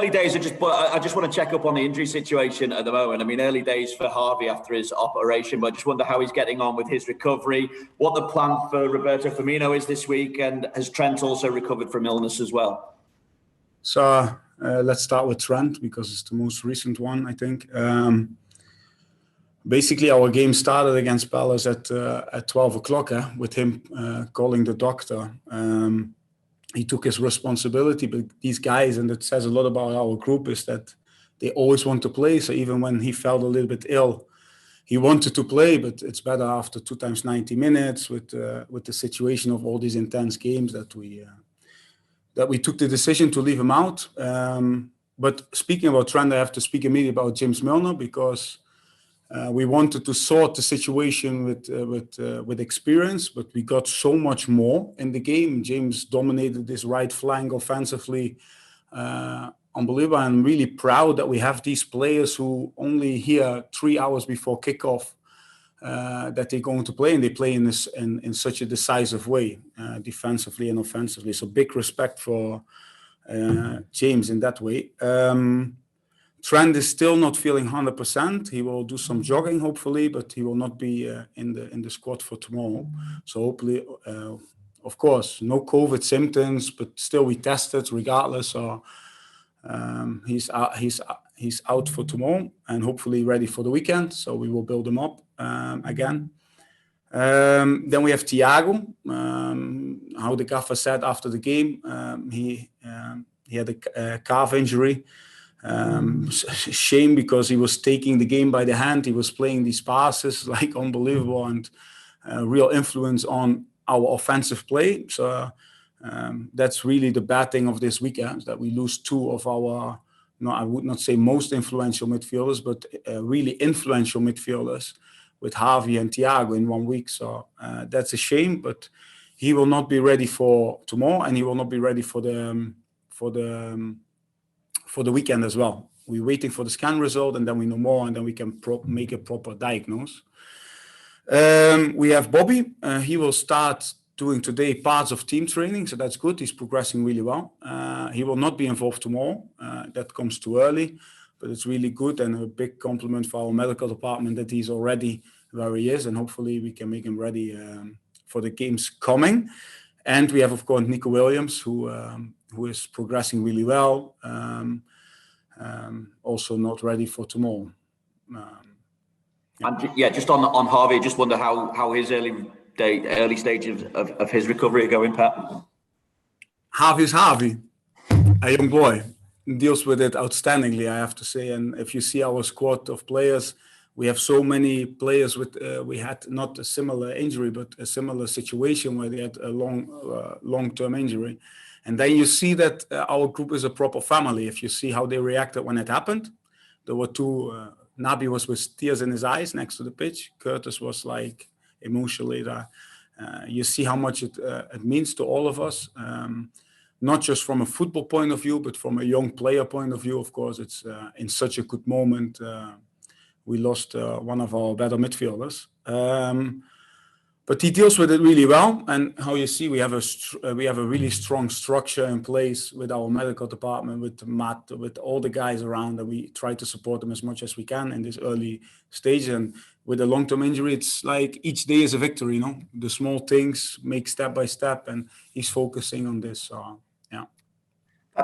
early days. I just want to check up on the injury situation at the moment. I mean, early days for Harvey after his operation, but I just wonder how he's getting on with his recovery, what the plan for Roberto Firmino is this week, and has Trent also recovered from illness as well? So let's start with Trent, because it's the most recent one, I think. Basically, our game started against Palace at 12 o'clock with him calling the doctor. He took his responsibility, but these guys, and it says a lot about our group, is that they always want to play. So even when he felt a little bit ill, he wanted to play, but it's better after 2 times 90 minutes with the situation of all these intense games that we took the decision to leave him out. But speaking about Trent, I have to speak immediately about James Milner, because we wanted to sort the situation with experience, but we got so much more in the game. James dominated this right flank offensively, unbelievable. I'm really proud that we have these players who only hear 3 hours before kickoff that they're going to play, and they play in such a decisive way, defensively and offensively. So big respect for James in that way. Trent is still not feeling 100%. He will do some jogging, hopefully, but he will not be in the squad for tomorrow. So hopefully, of course, no COVID symptoms, but still we tested regardless. So he's out for tomorrow and hopefully ready for the weekend. So we will build him up again. Then we have Thiago. How the gaffer said after the game, he had a calf injury. Shame, because he was taking the game by the hand. He was playing these passes like unbelievable, and real influence on our offensive play. So that's really the bad thing of this weekend, that we lose 2 of our, I would not say most influential midfielders, but really influential midfielders, with Harvey and Thiago in 1 week. So that's a shame, but he will not be ready for tomorrow, and he will not be ready for the weekend as well. We're waiting for the scan result, and then we know more, and then we can make a proper diagnosis. We have Bobby. He will start doing today parts of team training, so that's good. He's progressing really well. He will not be involved tomorrow. That comes too early, but it's really good, and a big compliment for our medical department that he's already where he is, and hopefully we can make him ready for the games coming. And we have, of course, Nico Williams, who is progressing really well. Also not ready for tomorrow. And just on Harvey, just wonder how his early stages of his recovery are going, Pat. Harvey's Harvey, a young boy, deals with it outstandingly, I have to say. And if you see our squad of players, we have so many players with. We had not a similar injury, but a similar situation where they had a long-term injury. And then you see that our group is a proper family. If you see how they reacted when it happened, there were 2. Nabi was with tears in his eyes next to the pitch. Curtis was like emotionally. You see how much it means to all of us, not just from a football point of view, but from a young player point of view. Of course, it's in such a good moment. We lost one of our better midfielders. But he deals with it really well, and how you see we have a really strong structure in place with our medical department, with Matt, with all the guys around, and we try to support them as much as we can in this early stage. And with a long-term injury, it's like each day is a victory. The small things make step by step, and he's focusing on this. So yeah.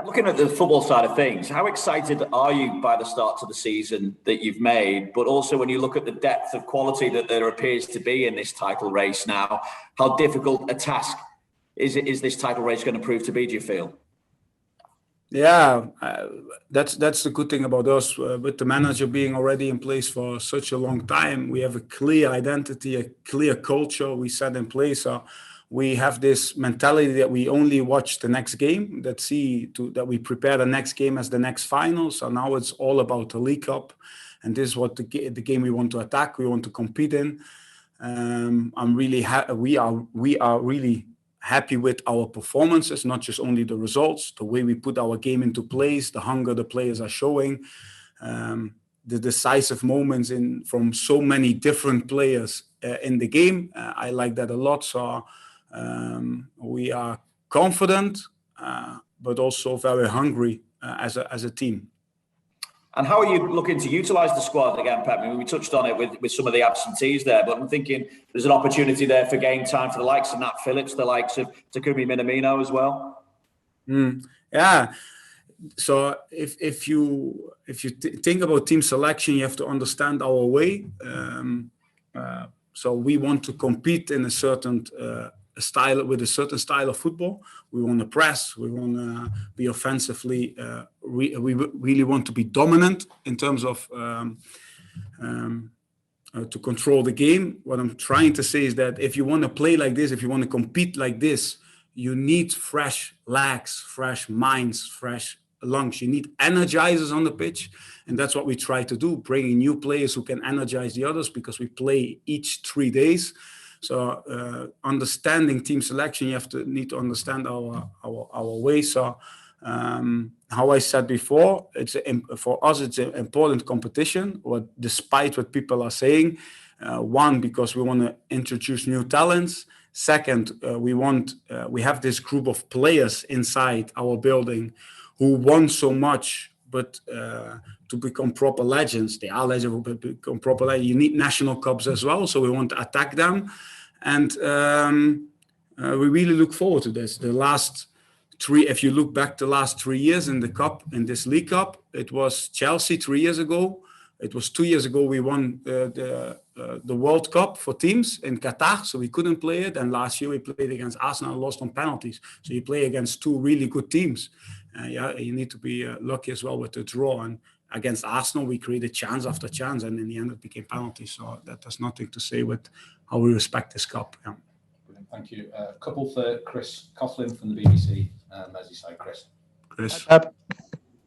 Looking at the football side of things, how excited are you by the start to the season that you've made? But also when you look at the depth of quality that there appears to be in this title race now, how difficult a task is this title race going to prove to be, do you feel? Yeah, that's the good thing about us. With the manager being already in place for such a long time, we have a clear identity, a clear culture we set in place. We have this mentality that we only watch the next game, that we prepare the next game as the next final. So now it's all about the League Cup, and this is what the game we want to attack, we want to compete in. We are really happy with our performances, not just only the results, the way we put our game into place, the hunger the players are showing, the decisive moments from so many different players in the game. I like that a lot. So we are confident, but also very hungry as a team. And how are you looking to utilise the squad again, Pep? I mean, we touched on it with some of the absentees there, but I'm thinking there's an opportunity there for game time for the likes of Nat Phillips, the likes of Takumi Minamino as well. Yeah. So if you think about team selection, you have to understand our way. So we want to compete in a certain style, with a certain style of football. We want to press. We want to be offensively. We really want to be dominant in terms of to control the game. What I'm trying to say is that if you want to play like this, if you want to compete like this, you need fresh legs, fresh minds, fresh lungs. You need energizers on the pitch, and that's what we try to do, bringing new players who can energize the others, because we play each 3 days. So understanding team selection, you need to understand our way. So how I said before, for us it's an important competition, despite what people are saying. One, because we want to introduce new talents. Second, we have this group of players inside our building who won so much, but to become proper legends, they are legends, but become proper legends. You need national cups as well, so we want to attack them, and we really look forward to this. If you look back the last 3 years in the cup, in this League Cup, it was Chelsea 3 years ago. It was 2 years ago we won the World Cup for teams in Qatar, so we couldn't play it. And last year we played against Arsenal and lost on penalties. So you play against two really good teams. You need to be lucky as well with the draw. And against Arsenal, we created chance after chance, and in the end it became penalties. So that has nothing to say with how we respect this cup. Yeah. Brilliant, thank you. Couple for Chris Coughlin from the BBC. As you say, Chris.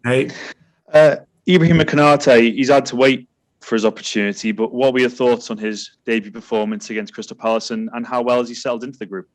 Hey. Ibrahim Konate, he's had to wait for his opportunity, but what were your thoughts on his debut performance against Crystal Palace, and how well has he settled into the group?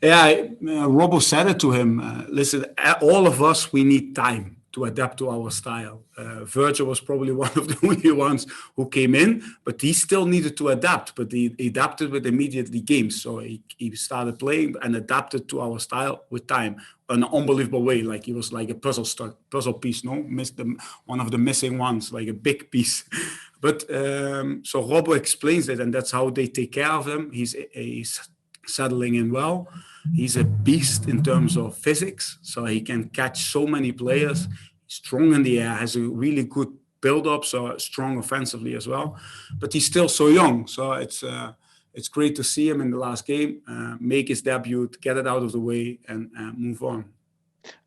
Yeah, Robbo said it to him. Listen, all of us, we need time to adapt to our style. Virgil was probably one of the only ones who came in, but he still needed to adapt. But he adapted with immediately games. So he started playing and adapted to our style with time. An unbelievable way, like he was like a puzzle piece. Missed one of the missing ones, like a big piece. But so Robbo explains it, and that's how they take care of him. He's settling in well. He's a beast in terms of physics, so he can catch so many players. He's strong in the air, has a really good build-up, so strong offensively as well. But he's still so young, so it's great to see him in the last game, make his debut, get it out of the way, and move on.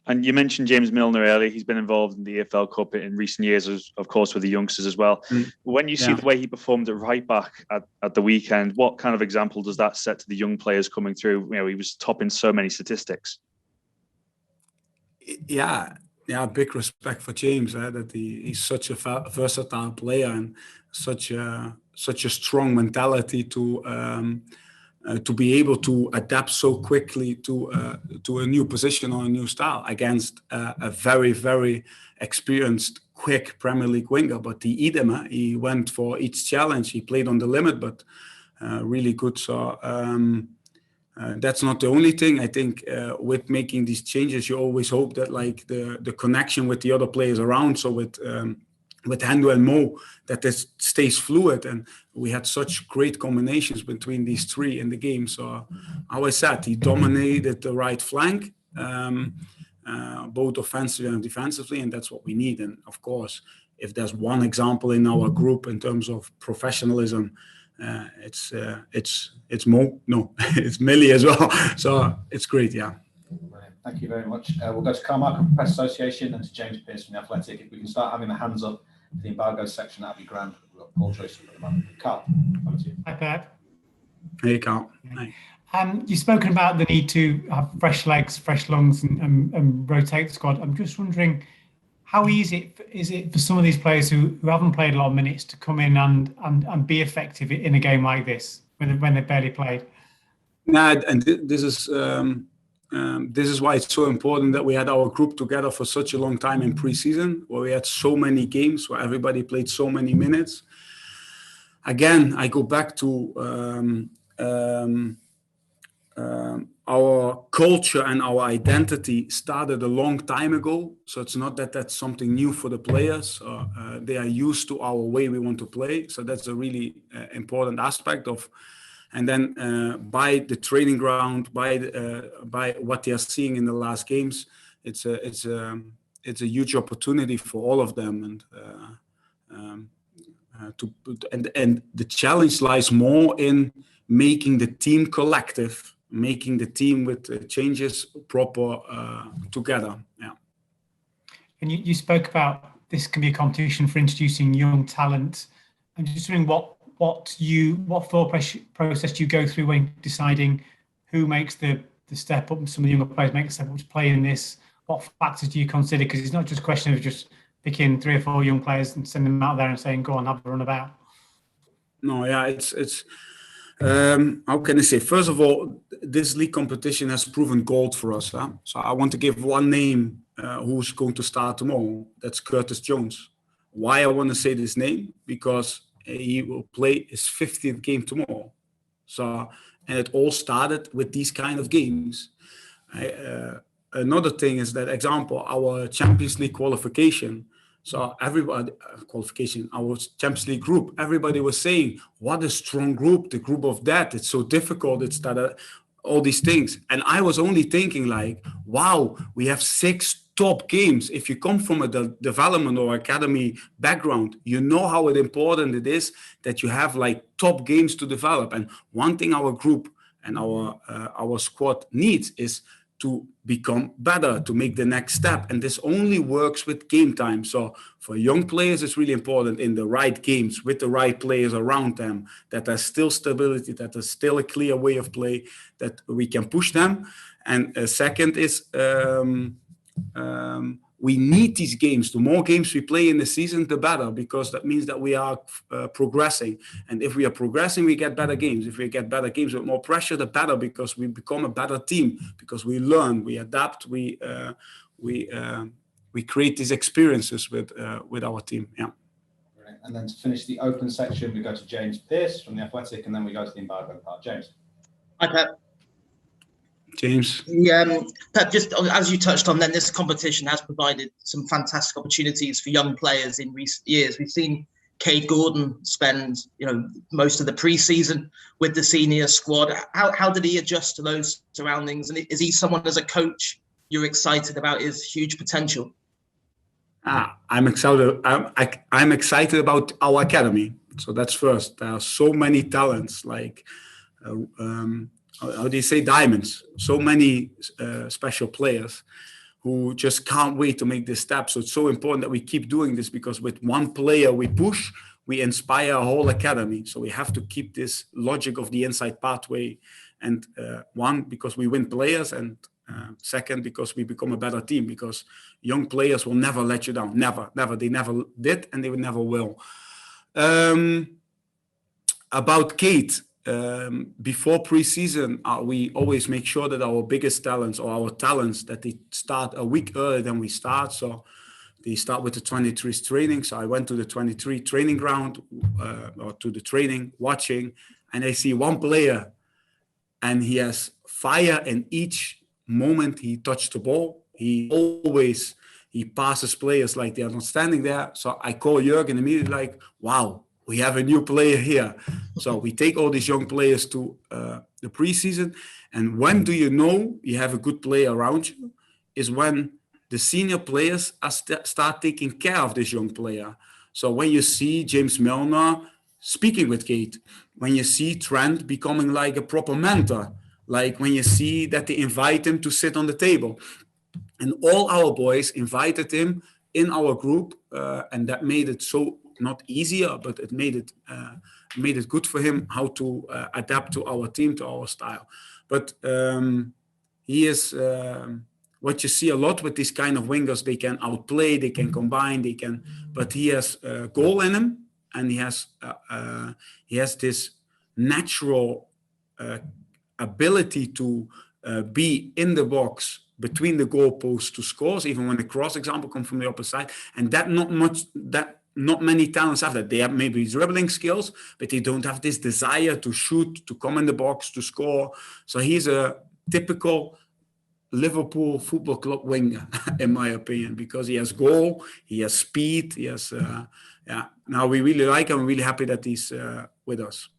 And you mentioned James Milner earlier. He's been involved in the EFL Cup in recent years, of course, with the youngsters as well. When you see the way he performed at right back at the weekend, what kind of example does that set to the young players coming through? You know, he was topping so many statistics. Yeah, big respect for James. That he's such a versatile player and such a strong mentality to be able to adapt so quickly to a new position or a new style against a very, very experienced, quick Premier League winger. But he went for each challenge. He played on the limit, but really good. So that's not the only thing. I think with making these changes, you always hope that like the connection with the other players around. So with Hendo and Mo, that this stays fluid, and we had such great combinations between these three in the game. So how I said, he dominated the right flank, both offensively and defensively, and that's what we need. And of course, if there's one example in our group in terms of professionalism, it's Mo. No, it's Millie as well. So it's great, yeah. Brilliant. Thank you very much. We'll go to Carmichael from Press Association and to James Pearce from The Athletic. If we can start having the hands up for the embargo section, that'd be grand. We've got Paul Joyce at the moment. Carl, over to you. Hi, Pep. Hey, Carl. Hi. You've spoken about the need to have fresh legs, fresh lungs, and rotate the squad. I'm just wondering, how easy is it for some of these players who haven't played a lot of minutes to come in and be effective in a game like this when they barely played? And this is why it's so important that we had our group together for such a long time in pre-season, where we had so many games, where everybody played so many minutes. Again, I go back to our culture and our identity started a long time ago. So it's not that that's something new for the players. They are used to our way we want to play. So that's a really important aspect of. And then by the training ground, by what they are seeing in the last games, it's a huge opportunity for all of them. And the challenge lies more in making the team collective, making the team with changes proper together. Yeah. And you spoke about this can be a competition for introducing young talent. I'm just wondering what thought process do you go through when deciding who makes the step up? Some of the younger players make the step up to play in this. What factors do you consider? Because it's not just a question of just picking 3 or 4 young players and sending them out there and saying, go on, have a run about. No, yeah, it's how can I say? First of all, this league competition has proven gold for us. Huh? So I want to give one name who's going to start tomorrow. That's Curtis Jones. Why I want to say this name? Because he will play his 50th game tomorrow. So, and it all started with these kind of games. Another thing is that, example, our Champions League qualification. So everybody, our Champions League group, everybody was saying, what a strong group, the group of that, it's so difficult, it's that, all these things. And I was only thinking like, wow, we have 6 top games. If you come from a development or academy background, you know how important it is that you have like top games to develop. And one thing our group and our squad needs is to become better, to make the next step. And this only works with game time. So for young players, it's really important in the right games with the right players around them, that there's still stability, that there's still a clear way of play, that we can push them. And second is we need these games. The more games we play in the season, the better, because that means that we are progressing. And if we are progressing, we get better games. If we get better games with more pressure, the better, because we become a better team, because we learn, we adapt, we create these experiences with our team. Yeah. Brilliant. And then to finish the open section, we go to James Pearce from The Athletic, and then we go to the embargo part. James. Hi, Pep. James. Pep, just as you touched on, then this competition has provided some fantastic opportunities for young players in recent years. We've seen KAIDE GORDAN spend, most of the pre-season with the senior squad. How did he adjust to those surroundings? And is he someone, as a coach, you're excited about his huge potential? I'm excited. I'm excited about our academy. So that's first. There are so many talents, like how do you say, diamonds? So many special players who just can't wait to make this step. So it's so important that we keep doing this, because with one player we push, we inspire a whole academy. So we have to keep this logic of the inside pathway. And one, because we win players, and second, because we become a better team, because young players will never let you down. Never. They never did, and they never will. About KAIDE. Before pre-season, we always make sure that our biggest talents, or our talents, that they start a week earlier than we start. So they start with the 23s training. So I went to the 23 training ground, or to the training, watching, and I see one player, and he has fire in each moment he touched the ball. He passes players like they are not standing there. So I call Jürgen immediately, like, wow, we have a new player here. So we take all these young players to the preseason. And when do you know you have a good player around you? Is when the senior players start taking care of this young player. So when you see James Milner speaking with KAIDE, when you see Trent becoming like a proper mentor, like when you see that they invite him to sit on the table. And all our boys invited him in our group, and that made it so not easier, but it made it good for him how to adapt to our team, to our style. But he is what you see a lot with these kind of wingers. They can outplay, they can combine, but he has a goal in him, and he has this natural ability to be in the box between the goalposts to scores, even when the cross example comes from the opposite side. And that not many talents have that. They have maybe dribbling skills, but they don't have this desire to shoot, to come in the box, to score. So he's a typical Liverpool Football Club winger, in my opinion, because he has goal, he has speed, he has. Now we really like him. I'm really happy that he's with us.